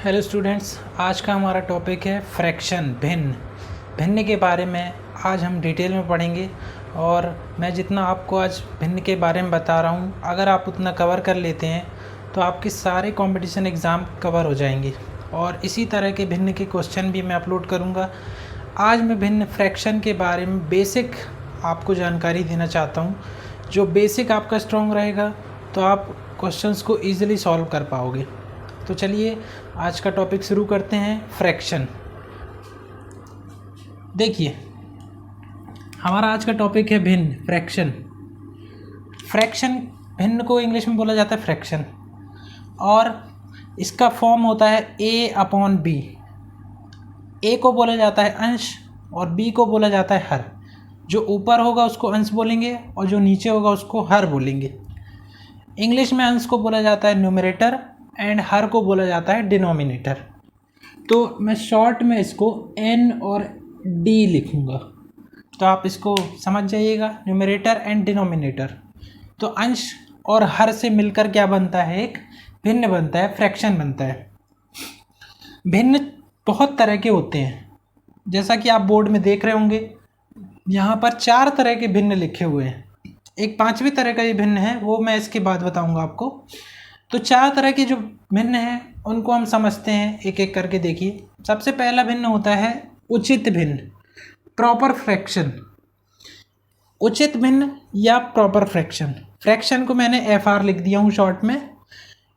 Hello students, आज का हमारा टॉपिक है फ्रैक्शन, भिन्न के बारे में आज हम डिटेल में पढ़ेंगे। और मैं जितना आपको आज भिन्न के बारे में बता रहा हूँ, अगर आप उतना कवर कर लेते हैं तो आपके सारे कंपटीशन एग्ज़ाम कवर हो जाएंगे। और इसी तरह के भिन्न के क्वेश्चन भी मैं अपलोड करूँगा। आज मैं भिन्न फ्रैक्शन के बारे में बेसिक आपको जानकारी देना चाहता हूँ। जो बेसिक आपका स्ट्रॉन्ग रहेगा तो आप क्वेश्चंस को ईज़िली सॉल्व कर पाओगे। तो चलिए आज का टॉपिक शुरू करते हैं। फ्रैक्शन, देखिए हमारा आज का टॉपिक है भिन्न, फ्रैक्शन। भिन्न को इंग्लिश में बोला जाता है फ्रैक्शन, और इसका फॉर्म होता है a/b। a को बोला जाता है अंश और b को बोला जाता है हर। जो ऊपर होगा उसको अंश बोलेंगे और जो नीचे होगा उसको हर बोलेंगे। इंग्लिश में अंश को बोला जाता है न्यूमरेटर एंड हर को बोला जाता है डिनोमिनेटर। तो मैं शॉर्ट में इसको n और d लिखूँगा, तो आप इसको समझ जाइएगा, न्यूमरेटर एंड डिनोमिनेटर। तो अंश और हर से मिलकर क्या बनता है? एक भिन्न बनता है, फ्रैक्शन बनता है। भिन्न बहुत तरह के होते हैं, जैसा कि आप बोर्ड में देख रहे होंगे। यहाँ पर 4 तरह के भिन्न लिखे हुए हैं। एक 5वीं तरह का ये भिन्न है, वो मैं इसके बाद बताऊँगा आपको। तो 4 तरह के जो भिन्न हैं उनको हम समझते हैं एक एक करके। देखिए, सबसे पहला भिन्न होता है उचित भिन्न, प्रॉपर फ्रैक्शन। उचित भिन्न या प्रॉपर फ्रैक्शन, फ्रैक्शन को मैंने FR लिख दिया हूँ शॉर्ट में।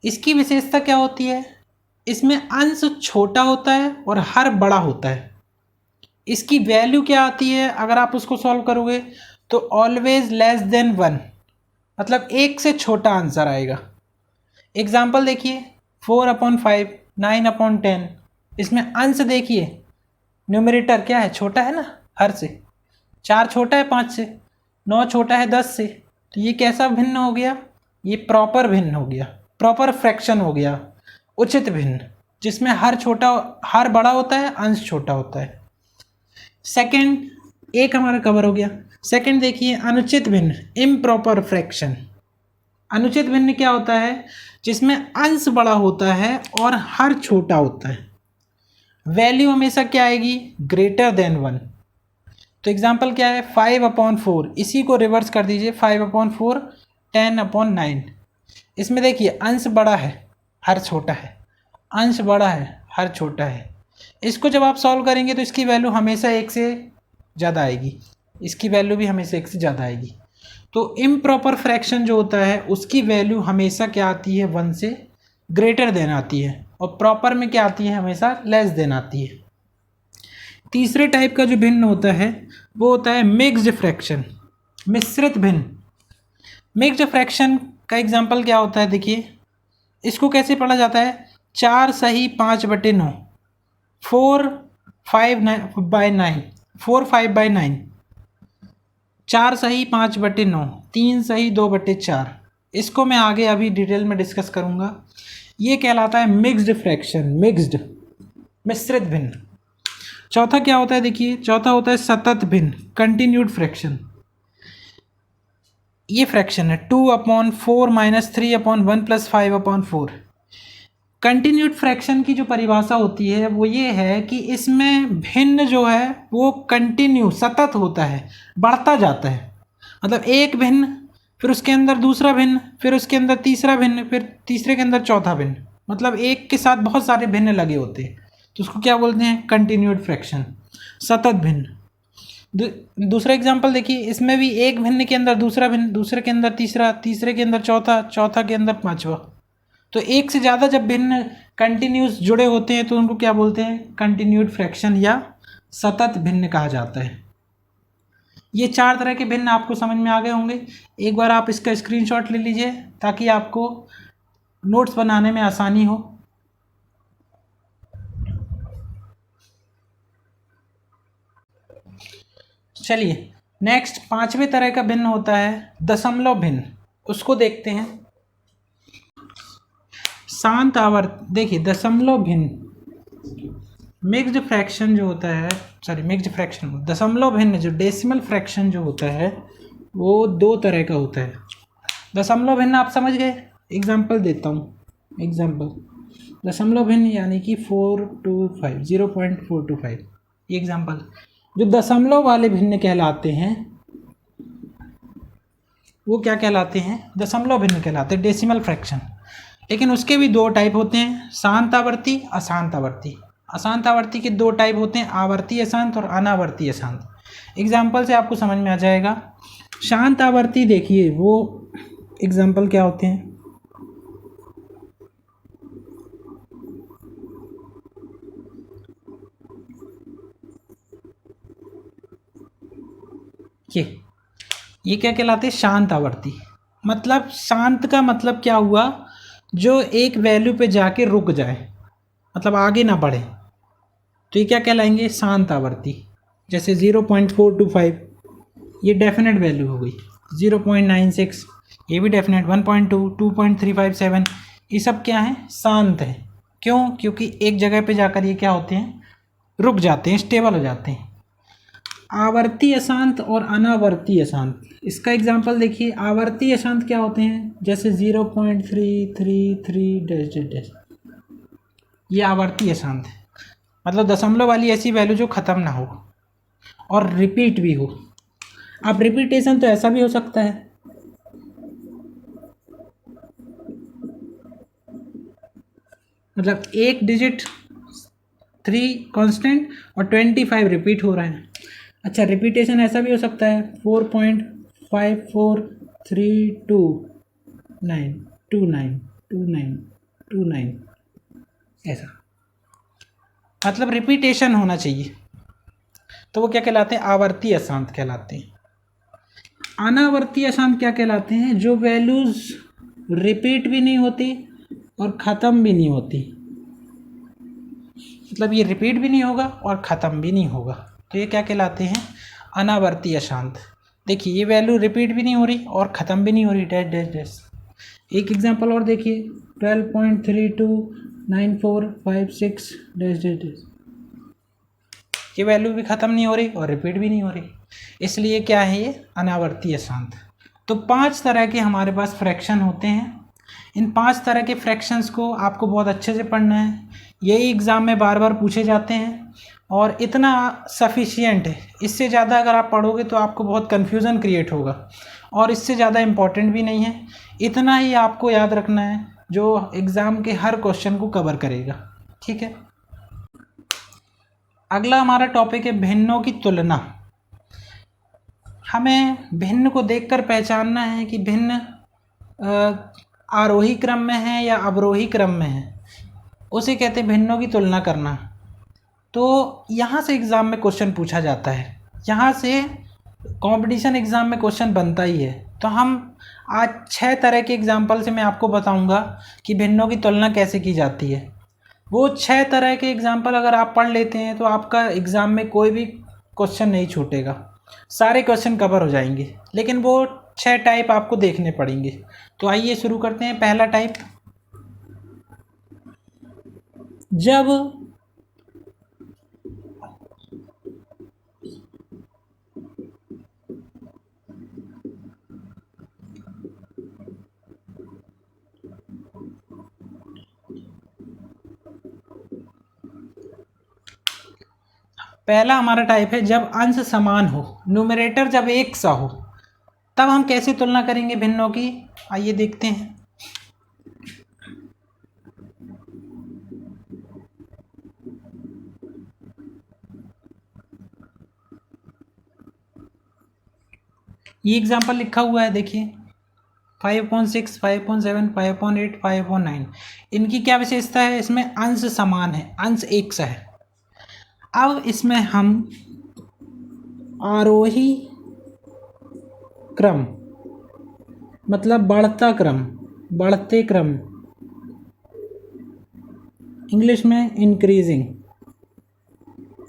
इसकी विशेषता क्या होती है? इसमें अंश छोटा होता है और हर बड़ा होता है। इसकी वैल्यू क्या आती है अगर आप उसको सॉल्व करोगे? तो ऑलवेज लेस देन 1, मतलब 1 से छोटा आंसर आएगा। एग्जाम्पल देखिए, 4/5, 9/10। इसमें अंश देखिए, न्यूमरेटर क्या है? छोटा है ना हर से। 4 छोटा है 5 से, 9 छोटा है 10 से। तो ये कैसा भिन्न हो गया? ये प्रॉपर भिन्न हो गया, प्रॉपर फ्रैक्शन हो गया, उचित भिन्न, जिसमें हर बड़ा होता है, अंश छोटा होता है। सेकंड, एक हमारा कवर हो गया। सेकंड देखिए, अनुचित भिन्न, इम्प्रॉपर फ्रैक्शन। अनुचित भिन्न क्या होता है? जिसमें अंश बड़ा होता है और हर छोटा होता है। वैल्यू हमेशा क्या आएगी? Greater than 1। तो एग्जांपल क्या है? 5/4। इसी को रिवर्स कर दीजिए, 5/4, 10/9। इसमें देखिए अंश बड़ा है, हर छोटा है, अंश बड़ा है, हर छोटा है। इसको जब आप सॉल्व करेंगे तो इसकी वैल्यू हमेशा 1 से ज़्यादा आएगी, इसकी वैल्यू भी हमेशा 1 से ज़्यादा आएगी। तो इम्प्रॉपर फ्रैक्शन जो होता है उसकी वैल्यू हमेशा क्या आती है? 1 से ग्रेटर देन आती है। और प्रॉपर में क्या आती है? हमेशा लेस देन आती है। तीसरे टाइप का जो भिन्न होता है वो होता है मिक्स्ड फ्रैक्शन, मिश्रित भिन्न। मिक्स्ड फ्रैक्शन का एग्जांपल क्या होता है? देखिए, इसको कैसे पढ़ा जाता है? 4 सही 5/9, 4/5/9, 4/5/9, 4 सही 5/9, 3 सही 2/4। इसको मैं आगे अभी डिटेल में डिस्कस करूँगा। ये कहलाता है मिक्स्ड फ्रैक्शन, मिश्रित भिन्न। चौथा क्या होता है? देखिए, चौथा होता है सतत भिन्न, कंटिन्यूड फ्रैक्शन। ये फ्रैक्शन है 2/4 - 3/1 + 5/4। कंटिन्यूड फ्रैक्शन की जो परिभाषा होती है वो ये है कि इसमें भिन्न जो है वो कंटिन्यू, सतत होता है, बढ़ता जाता है। मतलब एक भिन्न, फिर उसके अंदर दूसरा भिन्न, फिर उसके अंदर तीसरा भिन्न, फिर तीसरे के अंदर चौथा भिन्न। मतलब एक के साथ बहुत सारे भिन्न लगे होते हैं, तो उसको क्या बोलते हैं? कंटिन्यूड फ्रैक्शन, सतत भिन्न। दूसरा एग्जाम्पल देखिए, इसमें भी एक भिन्न के अंदर दूसरा भिन्न, दूसरे के अंदर तीसरा, तीसरे के अंदर चौथा, चौथा के अंदर पाँचवा। तो एक से ज़्यादा जब भिन्न कंटिन्यूस जुड़े होते हैं तो उनको क्या बोलते हैं? कंटिन्यूड फ्रैक्शन या सतत भिन्न कहा जाता है। ये 4 तरह के भिन्न आपको समझ में आ गए होंगे। एक बार आप इसका स्क्रीनशॉट ले लीजिए ताकि आपको नोट्स बनाने में आसानी हो। चलिए, नेक्स्ट 5वें तरह का भिन्न होता है दशमलव भिन्न। उसको देखते हैं। शांत आवर्त, देखिए दशमलव भिन्न, मिक्स्ड फ्रैक्शन जो होता है, मिक्स्ड फ्रैक्शन, दशमलव भिन्न जो डेसिमल फ्रैक्शन जो होता है वो 2 तरह का होता है। दशमलव भिन्न आप समझ गए? एग्जाम्पल देता हूँ। एग्जाम्पल दशमलव भिन्न यानी कि 425, 0.425। ये एग्जाम्पल। जो दशमलव वाले भिन्न कहलाते हैं वो क्या कहलाते हैं? दशमलव भिन्न कहलाते हैं, डेसिमल फ्रैक्शन। लेकिन उसके भी दो टाइप होते हैं, शांत आवर्ती, अशांत आवर्ती। अशांत आवर्ती के दो टाइप होते हैं, आवर्ती अशांत और अनावर्ती अशांत। एग्जाम्पल से आपको समझ में आ जाएगा। शांत आवर्ती देखिए, वो एग्जाम्पल क्या होते हैं? ये क्या कहलाते हैं? शांत आवर्ती। मतलब शांत का मतलब क्या हुआ? जो एक वैल्यू पे जाके रुक जाए, मतलब आगे ना बढ़े, तो ये क्या कहलाएंगे? शांत आवर्ती। जैसे 0.425 ये डेफिनेट वैल्यू हो गई, 0.96 ये भी डेफिनेट, 1.2, 2.357 ये सब क्या है? शांत है। क्यों? क्योंकि एक जगह पे जाकर ये क्या होते हैं? रुक जाते हैं, स्टेबल हो जाते हैं। आवर्ती अशांत और अनावर्ती अशांत, इसका एग्जांपल देखिए। आवर्ती अशांत क्या होते हैं? जैसे 0.333 डैश डैश डैश, ये आवर्ती अशांत है। मतलब दशमलव वाली ऐसी वैल्यू जो ख़त्म ना हो और रिपीट भी हो। अब रिपीटेशन तो ऐसा भी हो सकता है, मतलब एक डिजिट 3 कांस्टेंट और 25 रिपीट हो रहा है। अच्छा, रिपीटेशन ऐसा भी हो सकता है, 4.54329292929 ऐसा, मतलब रिपीटेशन होना चाहिए। तो वो क्या कहलाते हैं? आवर्ती अशांत कहलाते हैं। अनावर्ती अशांत क्या कहलाते हैं? जो वैल्यूज़ रिपीट भी नहीं होती और ख़त्म भी नहीं होती, मतलब ये रिपीट भी नहीं होगा और ख़त्म भी नहीं होगा, तो ये क्या कहलाते हैं? अनावर्ती अशांत। देखिए ये वैल्यू रिपीट भी नहीं हो रही और ख़त्म भी नहीं हो रही, डैश डैश डैश। एक एग्जांपल और देखिए, 12.329456 डैश डैश डैश, ये वैल्यू भी ख़त्म नहीं हो रही और रिपीट भी नहीं हो रही, इसलिए क्या है? ये अनावर्ती अशांत। तो 5 तरह के हमारे पास फ्रैक्शन होते हैं। इन 5 तरह के फ्रैक्शंस को आपको बहुत अच्छे से पढ़ना है, यही एग्ज़ाम में बार बार पूछे जाते हैं और इतना सफिशिएंट है। इससे ज़्यादा अगर आप पढ़ोगे तो आपको बहुत कन्फ्यूज़न क्रिएट होगा और इससे ज़्यादा इम्पॉर्टेंट भी नहीं है। इतना ही आपको याद रखना है जो एग्ज़ाम के हर क्वेश्चन को कवर करेगा, ठीक है। अगला हमारा टॉपिक है भिन्नों की तुलना। हमें भिन्न को देखकर पहचानना है कि भिन्न आरोही क्रम में है या अवरोही क्रम में है, उसे कहते हैं भिन्नों की तुलना करना। तो यहाँ से एग्ज़ाम में क्वेश्चन पूछा जाता है, यहाँ से कंपटीशन एग्ज़ाम में क्वेश्चन बनता ही है। तो हम आज 6 तरह के एग्जाम्पल से मैं आपको बताऊँगा कि भिन्नों की तुलना कैसे की जाती है। वो 6 तरह के एग्जाम्पल अगर आप पढ़ लेते हैं तो आपका एग्ज़ाम में कोई भी क्वेश्चन नहीं छूटेगा, सारे क्वेश्चन कवर हो जाएंगे। लेकिन वो 6 टाइप आपको देखने पड़ेंगे। तो आइए शुरू करते हैं। पहला टाइप, जब पहला हमारा टाइप है जब अंश समान हो, न्यूमरेटर जब एक सा हो, तब हम कैसे तुलना करेंगे भिन्नों की, आइए देखते हैं। ये एग्जाम्पल लिखा हुआ है, देखिए 5.6, 5.7, 5.8, 5.9। इनकी क्या विशेषता है? इसमें अंश समान है, अंश एक सा है। अब इसमें हम आरोही क्रम, मतलब बढ़ता क्रम, बढ़ते क्रम, इंग्लिश में इंक्रीजिंग,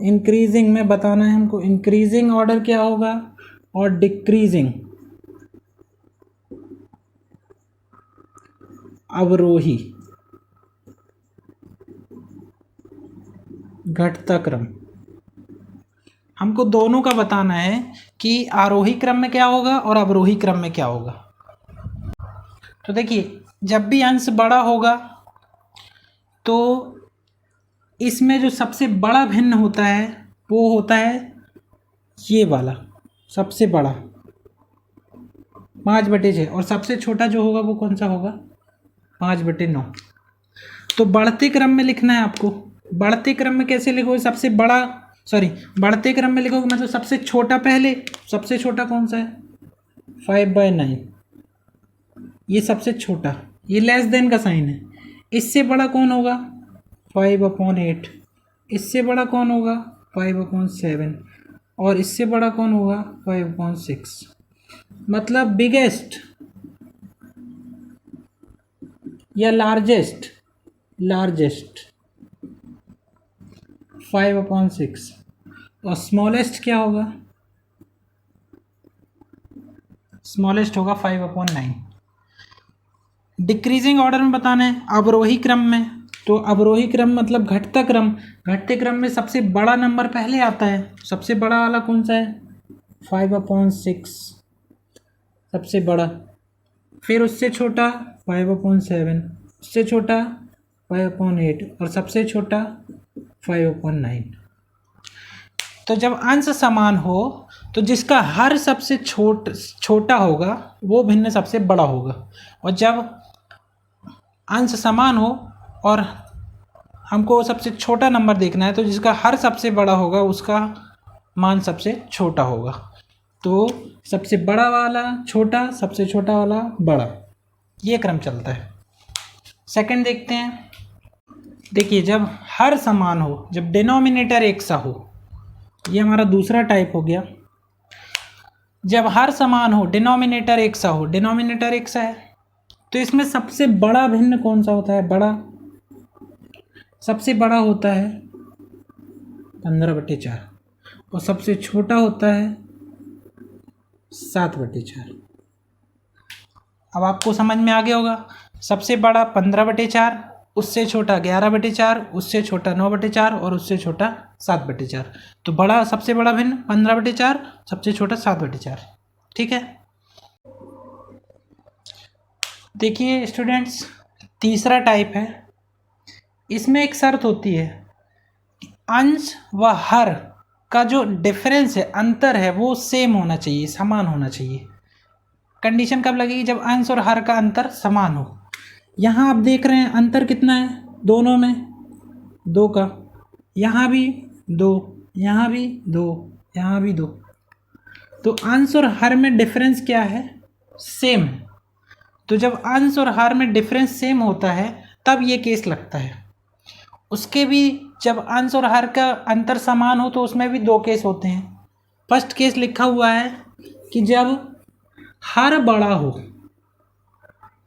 इंक्रीजिंग में बताना है हमको। इंक्रीजिंग ऑर्डर क्या होगा और डिक्रीजिंग अवरोही, घटता क्रम। हमको दोनों का बताना है कि आरोही क्रम में क्या होगा और अवरोही क्रम में क्या होगा। तो देखिए, जब भी अंश बड़ा होगा तो इसमें जो सबसे बड़ा भिन्न होता है वो होता है ये वाला, सबसे बड़ा 5/6, और सबसे छोटा जो होगा वो कौन सा होगा, 5/9। तो बढ़ते क्रम में लिखना है आपको। बढ़ते क्रम में कैसे लिखोगे, सबसे बड़ा, सॉरी, बढ़ते क्रम में लिखोगे मतलब सबसे छोटा पहले। सबसे छोटा कौन सा है, 5/9, ये सबसे छोटा, ये लेस देन का साइन है। इससे बड़ा कौन होगा, 5/8। इससे बड़ा कौन होगा, 5/7। और इससे बड़ा कौन होगा, 5/6। मतलब बिगेस्ट या लार्जेस्ट, लार्जेस्ट 5/6। और स्मॉलेस्ट क्या होगा, स्मॉलेस्ट होगा 5/9। डिक्रीजिंग ऑर्डर में बताना है, अवरोही क्रम में। तो अवरोही क्रम मतलब घटता क्रम। घटते क्रम में सबसे बड़ा नंबर पहले आता है। सबसे बड़ा वाला कौन सा है, 5/6 सबसे बड़ा। फिर उससे छोटा 5/7, उससे छोटा 5/8 और सबसे छोटा 5/9। तो जब अंश समान हो तो जिसका हर सबसे छोटा होगा वो भिन्न सबसे बड़ा होगा। और जब अंश समान हो और हमको सबसे छोटा नंबर देखना है तो जिसका हर सबसे बड़ा होगा उसका मान सबसे छोटा होगा। तो सबसे बड़ा वाला छोटा, सबसे छोटा वाला बड़ा, ये क्रम चलता है। सेकंड देखते हैं। देखिए, जब हर समान हो, जब डिनोमिनेटर एक सा हो, ये हमारा दूसरा टाइप हो गया। जब हर समान हो, डिनोमिनेटर एक सा हो, डिनोमिनेटर एक सा है, तो इसमें सबसे बड़ा भिन्न कौन सा होता है, बड़ा, सबसे बड़ा होता है 15/4 और सबसे छोटा होता है 7/4। अब आपको समझ में आ गया होगा, सबसे बड़ा 15/4, उससे छोटा 11/4, उससे छोटा 9/4 और उससे छोटा 7/4। तो बड़ा, सबसे बड़ा भिन्न 15/4, सबसे छोटा 7/4। ठीक है। देखिए स्टूडेंट्स, तीसरा टाइप है। इसमें एक शर्त होती है कि अंश व हर का जो डिफरेंस है, अंतर है, वो सेम होना चाहिए, समान होना चाहिए। कंडीशन कब लगेगी, जब अंश और हर का अंतर समान हो। यहाँ आप देख रहे हैं अंतर कितना है दोनों में, 2 का। यहाँ भी 2, यहाँ भी 2, यहाँ भी 2। तो अंश और हर में डिफरेंस क्या है, सेम। तो जब अंश और हर में डिफरेंस सेम होता है तब ये केस लगता है। उसके भी जब अंश और हर का अंतर समान हो तो उसमें भी 2 केस होते हैं। फर्स्ट केस लिखा हुआ है कि जब हर बड़ा हो,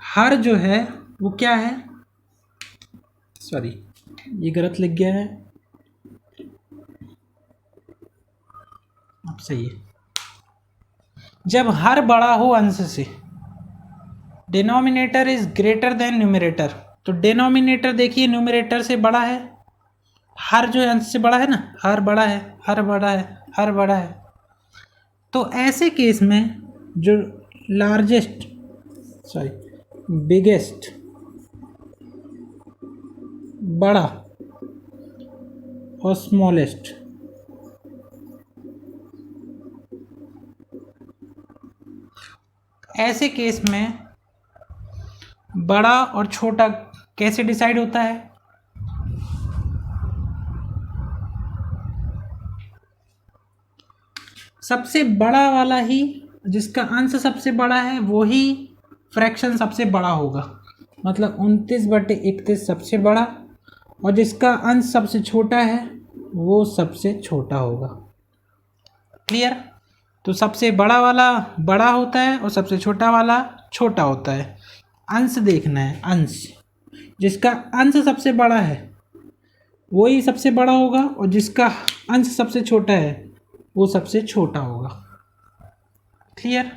हर जो है वो क्या है, सॉरी ये गलत लिख गया है, अब सही है। जब हर बड़ा हो अंश से, denominator is greater than numerator. तो डिनोमिनेटर देखिए न्यूमरेटर से बड़ा है, हर जो है अंश से बड़ा है ना, हर बड़ा है, हर बड़ा है, हर बड़ा है। तो ऐसे केस में जो लार्जेस्ट, सॉरी बिगेस्ट, बड़ा और स्मॉलेस्ट, ऐसे केस में बड़ा और छोटा कैसे डिसाइड होता है, सबसे बड़ा वाला ही, जिसका अंश सबसे बड़ा है वो ही फ्रैक्शन सबसे बड़ा होगा। मतलब 29/31 सबसे बड़ा, और जिसका अंश सबसे छोटा है वो सबसे छोटा होगा। क्लियर। तो सबसे बड़ा वाला बड़ा होता है और सबसे छोटा वाला छोटा होता है। अंश देखना है, अंश, जिसका अंश सबसे बड़ा है वही सबसे बड़ा होगा और जिसका अंश सबसे छोटा है वो सबसे छोटा होगा। क्लियर।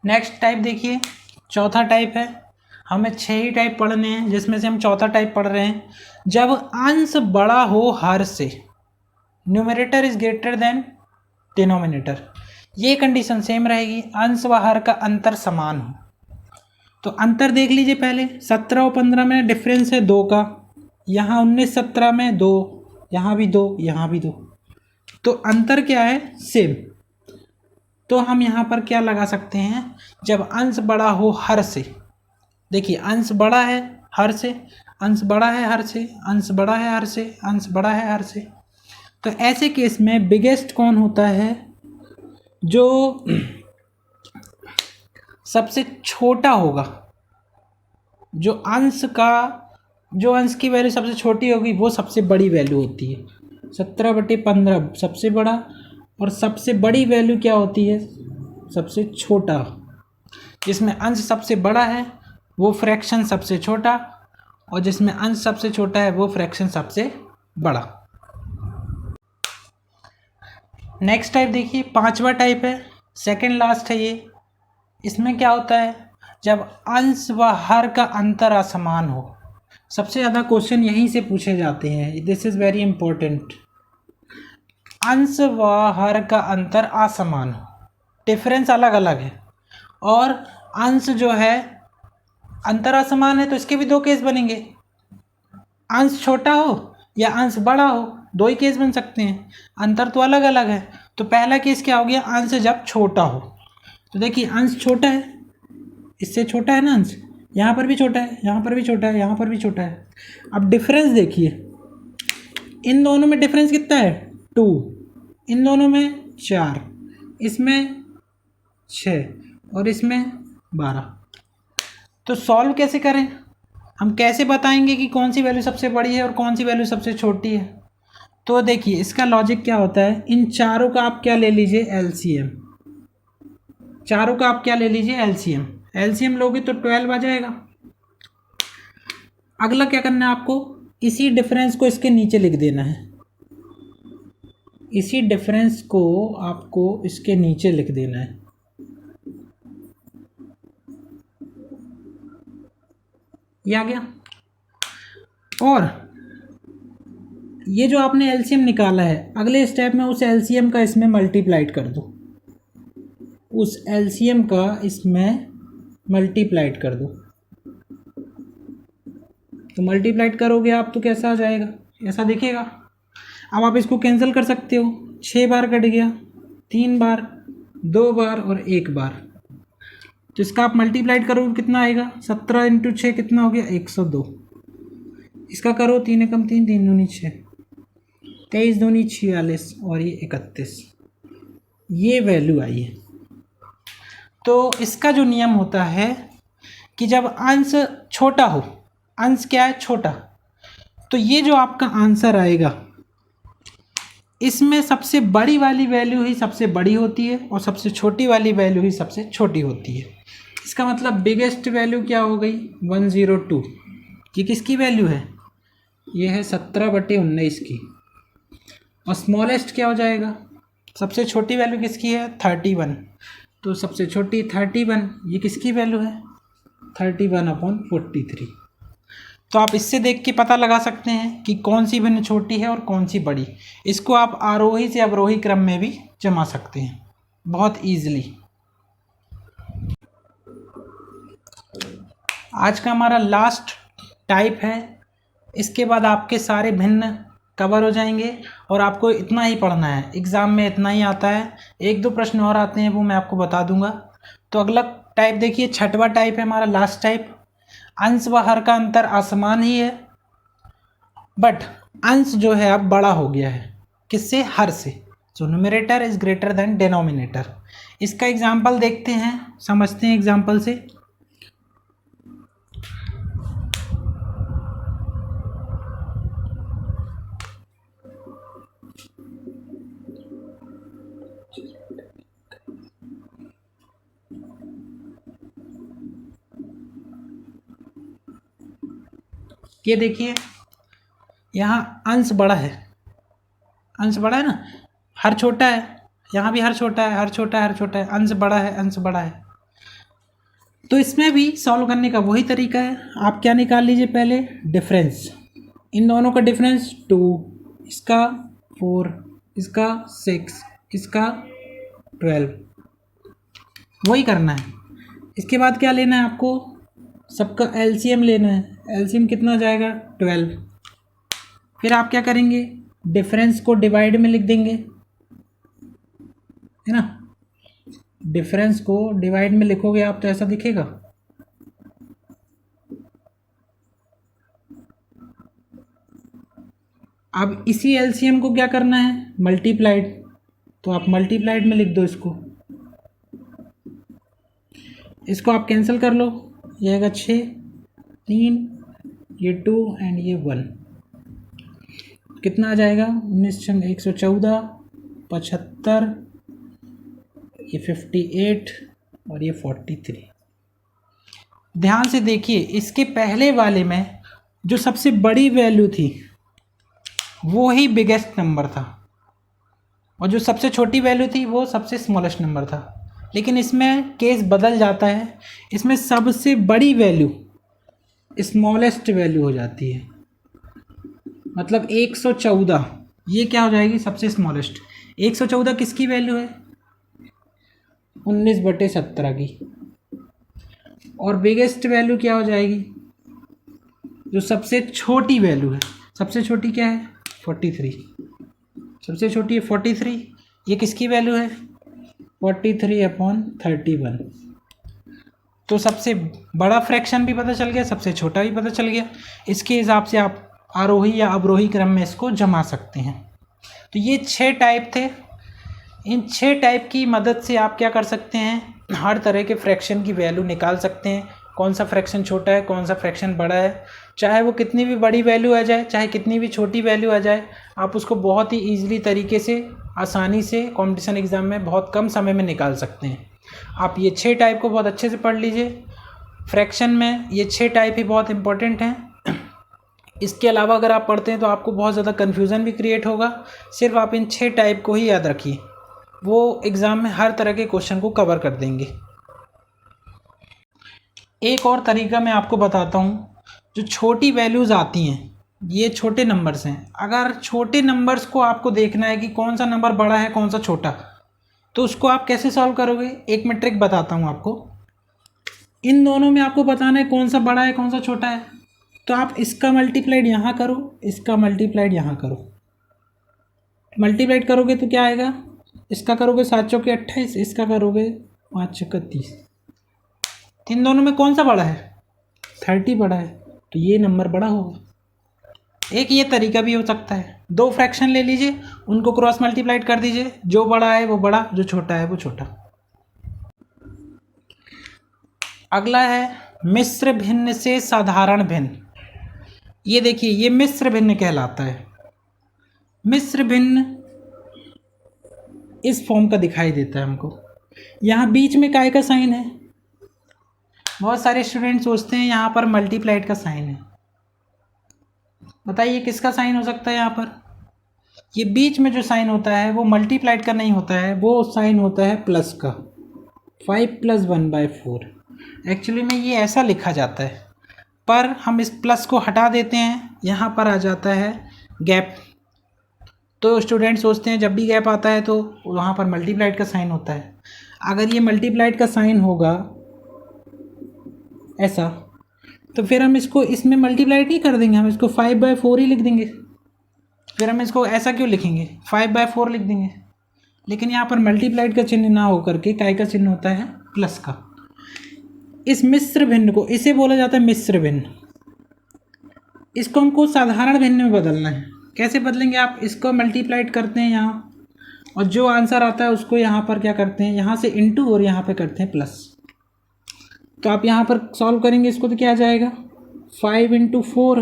नेक्स्ट टाइप देखिए, चौथा टाइप है। हमें 6 ही टाइप पढ़ने हैं जिसमें से हम चौथा टाइप पढ़ रहे हैं। जब अंश बड़ा हो हर से, numerator is greater than denominator, ये कंडीशन सेम रहेगी, अंश व हर का अंतर समान हो। तो अंतर देख लीजिए पहले, 17 और 15 में डिफरेंस है 2 का, यहाँ 19 17 में 2, यहाँ भी 2, यहाँ भी 2, तो अंतर क्या है? सेम। तो हम यहाँ पर क्या लगा सकते हैं? जब अंश बड़ा हो हर से, देखिए अंश बड़ा है हर से, अंश बड़ा है हर से, अंश बड़ा है हर से, अंश बड़ा है हर से, तो ऐसे केस में बिगेस्ट कौन होता है? जो सबसे छोटा होगा, जो अंश की वैल्यू सबसे छोटी होगी वो सबसे बड़ी वैल्यू होती है। 17/15 सबसे बड़ा, और सबसे बड़ी वैल्यू क्या होती है? सबसे छोटा। जिसमें अंश सबसे बड़ा है वो फ्रैक्शन सबसे छोटा, और जिसमें अंश सबसे छोटा है वो फ्रैक्शन सबसे बड़ा। नेक्स्ट टाइप देखिए, 5वां टाइप है, सेकंड लास्ट है ये। इसमें क्या होता है? जब अंश व हर का अंतर असमान हो। सबसे ज़्यादा क्वेश्चन यहीं से पूछे जाते हैं, दिस इज़ वेरी इंपॉर्टेंट। अंश व हर का अंतर असमान हो, डिफरेंस अलग अलग है, और अंश जो है अंतर असमान है, तो इसके भी दो केस बनेंगे। अंश छोटा हो या अंश बड़ा हो, दो ही केस बन सकते हैं, अंतर तो अलग अलग है। तो पहला केस क्या हो गया? अंश जब छोटा हो। तो देखिए अंश छोटा है, इससे छोटा है ना अंश, यहाँ पर भी छोटा है, यहाँ पर भी छोटा है, यहाँ पर भी छोटा है। अब डिफरेंस देखिए, इन दोनों में डिफरेंस कितना है? 2, इन दोनों में 4, इसमें 6 और इसमें 12। तो सॉल्व कैसे करें? हम कैसे बताएंगे कि कौन सी वैल्यू सबसे बड़ी है और कौन सी वैल्यू सबसे छोटी है? तो देखिए इसका लॉजिक क्या होता है, इन चारों का आप क्या ले लीजिए? एलसीएम। चारों का आप क्या ले लीजिए? एलसीएम। एलसीएम लोगे तो 12 आ जाएगा। अगला क्या करना है आपको? इसी डिफरेंस को इसके नीचे लिख देना है। इसी डिफरेंस को आपको इसके नीचे लिख देना है। ये आ गया। और ये जो आपने एलसीएम निकाला है, अगले स्टेप में उस एलसीएम का इसमें मल्टीप्लाइड कर दो, उस एलसीएम का इसमें मल्टीप्लाइड कर दो। तो मल्टीप्लाइड करोगे आप तो कैसा आ जाएगा? ऐसा दिखेगा। अब आप इसको कैंसिल कर सकते हो, 6 बार कट गया, 3 बार, 2 बार और 1 बार। तो इसका आप मल्टीप्लाइड करोगे कितना आएगा? 17 × 6 कितना हो गया? 102। इसका करो 3 एकम 3, 3 दूनी 6, 23 दूनी 46 और ये 31। ये वैल्यू आई है। तो इसका जो नियम होता है कि जब अंश छोटा हो, अंश क्या है? छोटा, तो ये जो आपका आंसर आएगा इसमें सबसे बड़ी वाली वैल्यू ही सबसे बड़ी होती है और सबसे छोटी वाली वैल्यू ही सबसे छोटी होती है। इसका मतलब बिगेस्ट वैल्यू क्या हो गई? 102। ये किसकी वैल्यू है? ये है 17/19 की। और स्मॉलेस्ट क्या हो जाएगा? सबसे छोटी वैल्यू किसकी है? 31। तो सबसे छोटी 31, ये किसकी वैल्यू है? 31/43। तो आप इससे देख के पता लगा सकते हैं कि कौन सी भिन्न छोटी है और कौन सी बड़ी। इसको आप आरोही से अवरोही क्रम में भी जमा सकते हैं बहुत ईजिली। आज का हमारा लास्ट टाइप है, इसके बाद आपके सारे भिन्न कवर हो जाएंगे और आपको इतना ही पढ़ना है, एग्ज़ाम में इतना ही आता है। 1-2 प्रश्न और आते हैं वो मैं आपको बता दूंगा। तो अगला टाइप देखिए, 6वां टाइप है हमारा लास्ट टाइप। अंश व हर का अंतर असमान ही है, बट अंश जो है अब बड़ा हो गया है। किससे? हर से। So numerator is greater than denominator. इसका एग्जाम्पल देखते हैं, समझते हैं एग्जाम्पल से। ये देखिए यहाँ अंश बड़ा है, अंश बड़ा है ना, हर छोटा है, यहाँ भी हर छोटा है, हर छोटा है, हर छोटा है, अंश बड़ा है, अंश बड़ा है। तो इसमें भी सॉल्व करने का वही तरीका है। आप क्या निकाल लीजिए? पहले डिफरेंस, इन दोनों का डिफरेंस 2, इसका 4, इसका 6, इसका 12, वही करना है। इसके बाद क्या लेना है आपको? सबका एलसीएम लेना है। एलसीएम कितना जाएगा? 12। फिर आप क्या करेंगे, डिफरेंस को डिवाइड में लिख देंगे, है ना। डिफरेंस को डिवाइड में लिखोगे आप तो ऐसा दिखेगा। अब इसी एलसीएम को क्या करना है, मल्टीप्लाइड, तो आप मल्टीप्लाइड में लिख दो इसको आप कैंसिल कर लो, ये आएगा 6, 3, ये 2 एंड ये 1, कितना आ जाएगा 19, 114, 75, ये 58 और ये 43। ध्यान से देखिए, इसके पहले वाले में जो सबसे बड़ी वैल्यू थी वो ही बिगेस्ट नंबर था, और जो सबसे छोटी वैल्यू थी वो सबसे स्मॉलेस्ट नंबर था। लेकिन इसमें केस बदल जाता है, इसमें सबसे बड़ी वैल्यू स्मॉलेस्ट वैल्यू हो जाती है। मतलब 114 ये क्या हो जाएगी, सबसे स्मॉलेस्ट। 114 किसकी वैल्यू है, 19/17 की। और बिगेस्ट वैल्यू क्या हो जाएगी, जो सबसे छोटी वैल्यू है, सबसे छोटी क्या है 43, सबसे छोटी है 43, ये किसकी वैल्यू है 43/31। तो सबसे बड़ा फ्रैक्शन भी पता चल गया, सबसे छोटा भी पता चल गया। इसके हिसाब से आप आरोही या अवरोही क्रम में इसको जमा सकते हैं। तो ये 6 टाइप थे। इन 6 टाइप की मदद से आप क्या कर सकते हैं, हर तरह के फ्रैक्शन की वैल्यू निकाल सकते हैं। कौन सा फ्रैक्शन छोटा है, कौन सा फ्रैक्शन बड़ा है, चाहे वो कितनी भी बड़ी वैल्यू आ जाए, चाहे कितनी भी छोटी वैल्यू आ जाए, आप उसको बहुत ही ईजिली तरीके से, आसानी से कॉम्पिटिशन एग्ज़ाम में बहुत कम समय में निकाल सकते हैं। आप ये 6 टाइप को बहुत अच्छे से पढ़ लीजिए। फ्रैक्शन में ये 6 टाइप ही बहुत इंपॉर्टेंट हैं। इसके अलावा अगर आप पढ़ते हैं तो आपको बहुत ज़्यादा कन्फ्यूज़न भी क्रिएट होगा। सिर्फ आप इन 6 टाइप को ही याद रखिए, वो एग्ज़ाम में हर तरह के क्वेश्चन को कवर कर देंगे। एक और तरीका मैं आपको बताता हूँ, जो छोटी वैल्यूज़ आती हैं, ये छोटे नंबर्स हैं। अगर छोटे नंबर्स को आपको देखना है कि कौन सा नंबर बड़ा है कौन सा छोटा, तो उसको आप कैसे सॉल्व करोगे, एक मैं ट्रिक बताता हूँ आपको। इन दोनों में आपको बताना है कौन सा बड़ा है कौन सा छोटा है। तो आप इसका मल्टीप्लाइड यहाँ करो, इसका मल्टीप्लाइड यहाँ करो। मल्टीप्लाइड करोगे तो क्या आएगा, इसका करोगे 7 चौके 28, इसका करोगे 5 चौके 30। इन दोनों में कौन सा बड़ा है, 30 बड़ा है, तो ये नंबर बड़ा होगा। एक ये तरीका भी हो सकता है, 2 फ्रैक्शन ले लीजिए, उनको क्रॉस मल्टीप्लाइड कर दीजिए, जो बड़ा है वो बड़ा, जो छोटा है वो छोटा। अगला है मिश्र भिन्न से साधारण भिन्न। ये देखिए, ये मिश्र भिन्न कहलाता है। मिश्र भिन्न इस फॉर्म का दिखाई देता है हमको। यहाँ बीच में काय का साइन है, बहुत सारे स्टूडेंट सोचते हैं यहाँ पर मल्टीप्लाइड का साइन है। बताइए किसका साइन हो सकता है यहाँ पर। ये बीच में जो साइन होता है वो मल्टीप्लाइड का नहीं होता है, वो साइन होता है प्लस का, 5 + 1/4। एक्चुअली में ये ऐसा लिखा जाता है, पर हम इस प्लस को हटा देते हैं, यहाँ पर आ जाता है गैप। तो स्टूडेंट सोचते हैं जब भी गैप आता है तो वहाँ पर मल्टीप्लाइड का साइन होता है। अगर ये मल्टीप्लाइड का साइन होगा ऐसा, तो फिर हम इसको इसमें मल्टीप्लाइड नहीं कर देंगे, हम इसको 5/4 ही लिख देंगे। फिर हम इसको ऐसा क्यों लिखेंगे, 5/4 लिख देंगे। लेकिन यहाँ पर मल्टीप्लाइड का चिन्ह ना होकर के काय का चिन्ह होता है प्लस का। इस मिश्र भिन्न को, इसे बोला जाता है मिश्र भिन्न। इसको हमको साधारण भिन्न में बदलना है। कैसे बदलेंगे आप, इसको मल्टीप्लाइड करते हैं यहाँ, और जो आंसर आता है उसको यहाँ पर क्या करते हैं, यहाँ से इंटू और यहाँ पे करते हैं प्लस। तो आप यहाँ पर सॉल्व करेंगे इसको तो क्या आ जाएगा, 5 × 4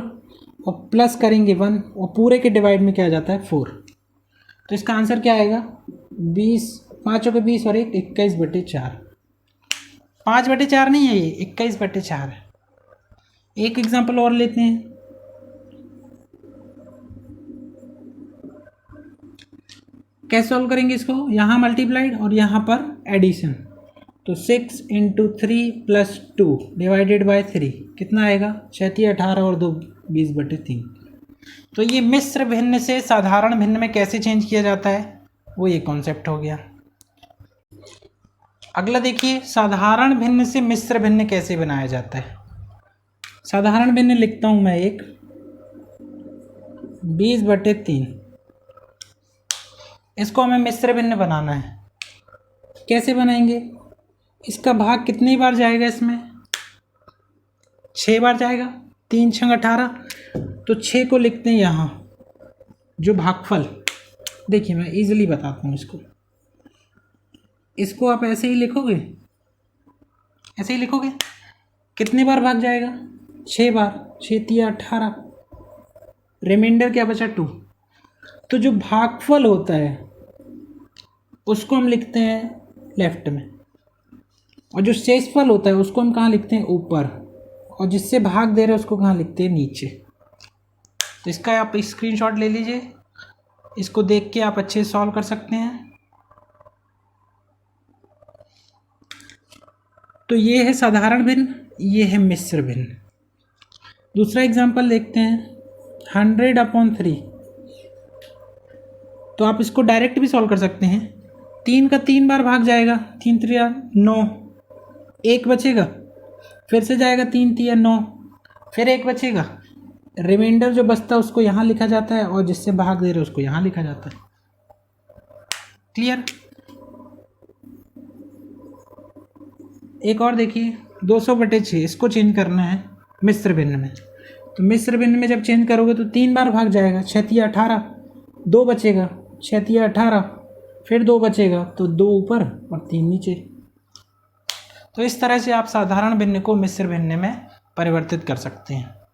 और प्लस करेंगे 1, और पूरे के डिवाइड में क्या आ जाता है 4। तो इसका आंसर क्या आएगा 20, 5 के 20 और 1 21/4। 5/4 नहीं है, ये 21/4 है। एक एग्जांपल और लेते हैं। कैसे सॉल्व करेंगे इसको, यहाँ मल्टीप्लाइड और यहाँ पर एडिशन। तो 6 × 3 + 2 / 3 कितना आएगा, 36, 18 और 2 20/3। तो ये मिश्र भिन्न से साधारण भिन्न में कैसे चेंज किया जाता है, वो ये कॉन्सेप्ट हो गया। अगला देखिए, साधारण भिन्न से मिश्र भिन्न कैसे बनाया जाता है। साधारण भिन्न लिखता हूँ मैं एक, 20/3। इसको हमें मिश्र भिन्न बनाना है। कैसे बनाएंगे? इसका भाग कितनी बार जाएगा इसमें? 6 बार जाएगा। 3 छंग 18, तो 6 को लिखते हैं यहाँ जो भागफल। देखिए मैं इजीली बताता हूँ इसको आप ऐसे ही लिखोगे, ऐसे ही लिखोगे। कितने बार भाग जाएगा? 6 बार। 6 तिया 18, रिमाइंडर क्या बचा? 2। तो जो भागफल होता है उसको हम लिखते हैं लेफ्ट में, और जो शेषफल होता है उसको हम कहाँ लिखते हैं? ऊपर। और जिससे भाग दे रहे हैं उसको कहाँ लिखते हैं? नीचे। तो इसका आप स्क्रीनशॉट ले लीजिए, इसको देख के आप अच्छे से सॉल्व कर सकते हैं। तो ये है साधारण भिन्न, ये है मिश्र भिन्न। दूसरा एग्जांपल देखते हैं, 100/3। तो आप इसको डायरेक्ट भी सॉल्व कर सकते हैं। 3 का 3 बार भाग जाएगा, 3 3 9, 1 बचेगा, फिर से जाएगा 3 3 9, फिर 1 बचेगा। रिमाइंडर जो बचता है उसको यहाँ लिखा जाता है, और जिससे भाग दे रहे उसको यहाँ लिखा जाता है। क्लियर? एक और देखिए, 200/6, इसको चेंज करना है मिश्र भिन्न में। तो मिश्र भिन्न में जब चेंज करोगे तो 3 बार भाग जाएगा, 6 तिया 18, 2 बचेगा, 6 तिया 18, फिर 2 बचेगा, तो 2 ऊपर और 3 नीचे। तो इस तरह से आप साधारण भिन्न को मिश्र भिन्न में परिवर्तित कर सकते हैं।